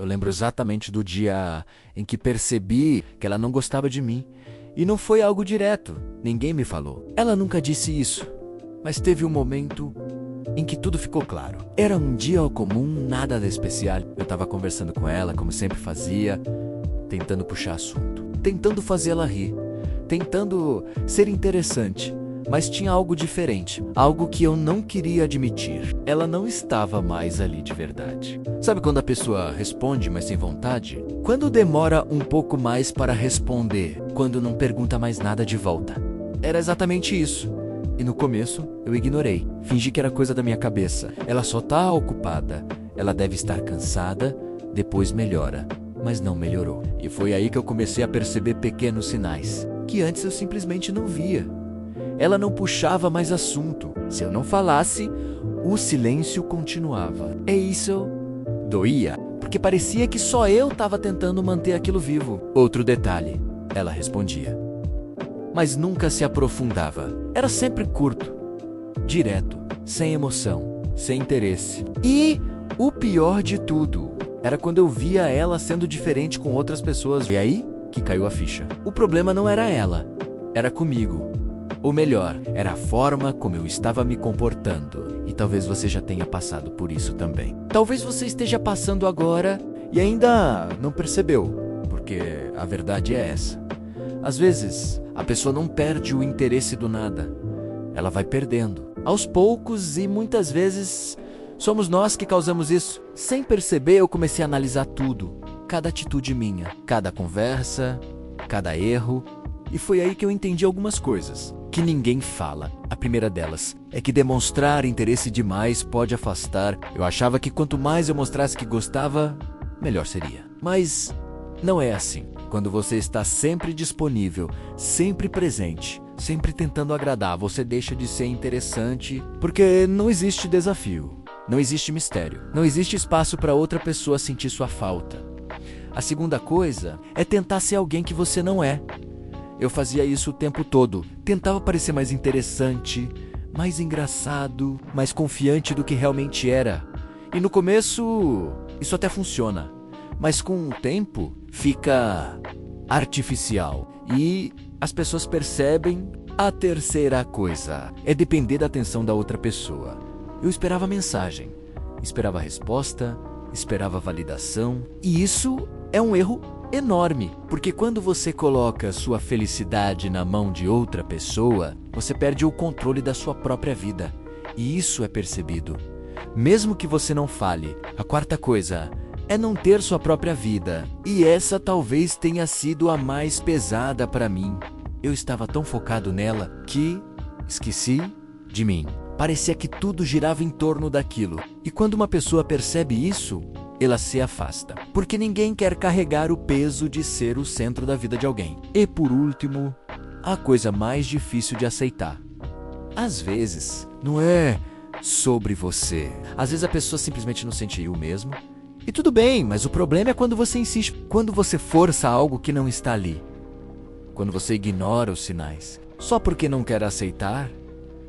Eu lembro exatamente do dia em que percebi que ela não gostava de mim. E não foi algo direto, ninguém me falou. Ela nunca disse isso, mas teve um momento em que tudo ficou claro. Era um dia comum, nada de especial. Eu estava conversando com ela, como sempre fazia, tentando puxar assunto, tentando fazê-la rir, tentando ser interessante. Mas tinha algo diferente, algo que eu não queria admitir. Ela não estava mais ali de verdade. Sabe quando a pessoa responde, mas sem vontade? Quando demora um pouco mais para responder, quando não pergunta mais nada de volta. Era exatamente isso. E no começo, eu ignorei. Fingi que era coisa da minha cabeça. Ela só tá ocupada. Ela deve estar cansada, depois melhora. Mas não melhorou. E foi aí que eu comecei a perceber pequenos sinais, que antes eu simplesmente não via. Ela não puxava mais assunto. Se eu não falasse, o silêncio continuava. E isso doía, porque parecia que só eu estava tentando manter aquilo vivo. Outro detalhe, ela respondia, mas nunca se aprofundava. Era sempre curto, direto, sem emoção, sem interesse. E o pior de tudo era quando eu via ela sendo diferente com outras pessoas. E aí que caiu a ficha. O problema não era ela, era comigo. Ou melhor, era a forma como eu estava me comportando. E talvez você já tenha passado por isso também. Talvez você esteja passando agora e ainda não percebeu, porque a verdade é essa. Às vezes, a pessoa não perde o interesse do nada. Ela vai perdendo, aos poucos, e muitas vezes somos nós que causamos isso. Sem perceber, eu comecei a analisar tudo. Cada atitude minha, cada conversa, cada erro. E foi aí que eu entendi algumas coisas que ninguém fala. A primeira delas é que demonstrar interesse demais pode afastar. Eu achava que quanto mais eu mostrasse que gostava, melhor seria. Mas não é assim. Quando você está sempre disponível, sempre presente, sempre tentando agradar, você deixa de ser interessante, porque não existe desafio, não existe mistério, não existe espaço para outra pessoa sentir sua falta. A segunda coisa é tentar ser alguém que você não é. Eu fazia isso o tempo todo. Tentava parecer mais interessante, mais engraçado, mais confiante do que realmente era. E no começo, isso até funciona. Mas com o tempo, fica artificial. E as pessoas percebem. A terceira coisa é depender da atenção da outra pessoa. Eu esperava mensagem, esperava resposta, esperava validação. E isso é um erro enorme, porque quando você coloca sua felicidade na mão de outra pessoa, você perde o controle da sua própria vida. E isso é percebido, mesmo que você não fale. A quarta coisa é não ter sua própria vida. E essa talvez tenha sido a mais pesada para mim. Eu estava tão focado nela que esqueci de mim. Parecia que tudo girava em torno daquilo. E quando uma pessoa percebe isso, ela se afasta, porque ninguém quer carregar o peso de ser o centro da vida de alguém. E por último, a coisa mais difícil de aceitar. Às vezes, não é sobre você. Às vezes a pessoa simplesmente não sente o mesmo. E tudo bem, mas o problema é quando você insiste, quando você força algo que não está ali. Quando você ignora os sinais, só porque não quer aceitar.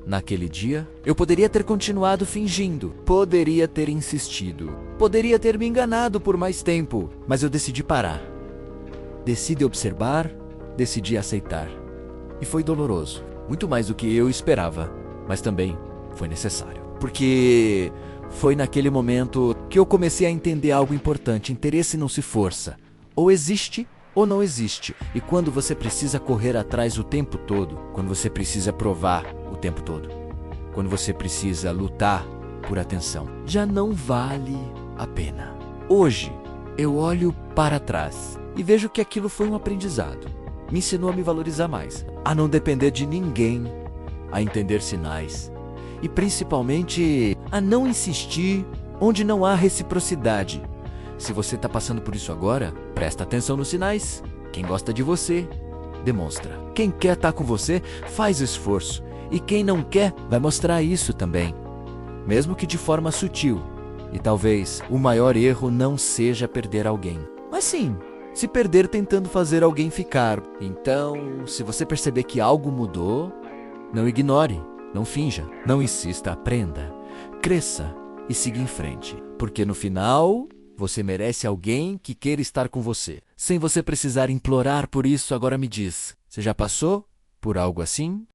Naquele dia, eu poderia ter continuado fingindo, poderia ter insistido, poderia ter me enganado por mais tempo, mas eu decidi parar. Decidi observar, decidi aceitar. E foi doloroso, muito mais do que eu esperava, mas também foi necessário. Porque foi naquele momento que eu comecei a entender algo importante: interesse não se força, ou existe ou não existe. E quando você precisa correr atrás o tempo todo, quando você precisa provar o tempo todo, quando você precisa lutar por atenção, já não vale a pena. Hoje, eu olho para trás e vejo que aquilo foi um aprendizado. Me ensinou a me valorizar mais, a não depender de ninguém, a entender sinais e principalmente a não insistir onde não há reciprocidade. Se você está passando por isso agora, presta atenção nos sinais. Quem gosta de você, demonstra. Quem quer estar com você, faz esforço. E quem não quer, vai mostrar isso também. Mesmo que de forma sutil. E talvez o maior erro não seja perder alguém, mas sim, se perder tentando fazer alguém ficar. Então, se você perceber que algo mudou, não ignore, não finja, não insista, aprenda, cresça e siga em frente. Porque no final, Você merece alguém que queira estar com você, sem você precisar implorar por isso. Agora me diz, você já passou por algo assim?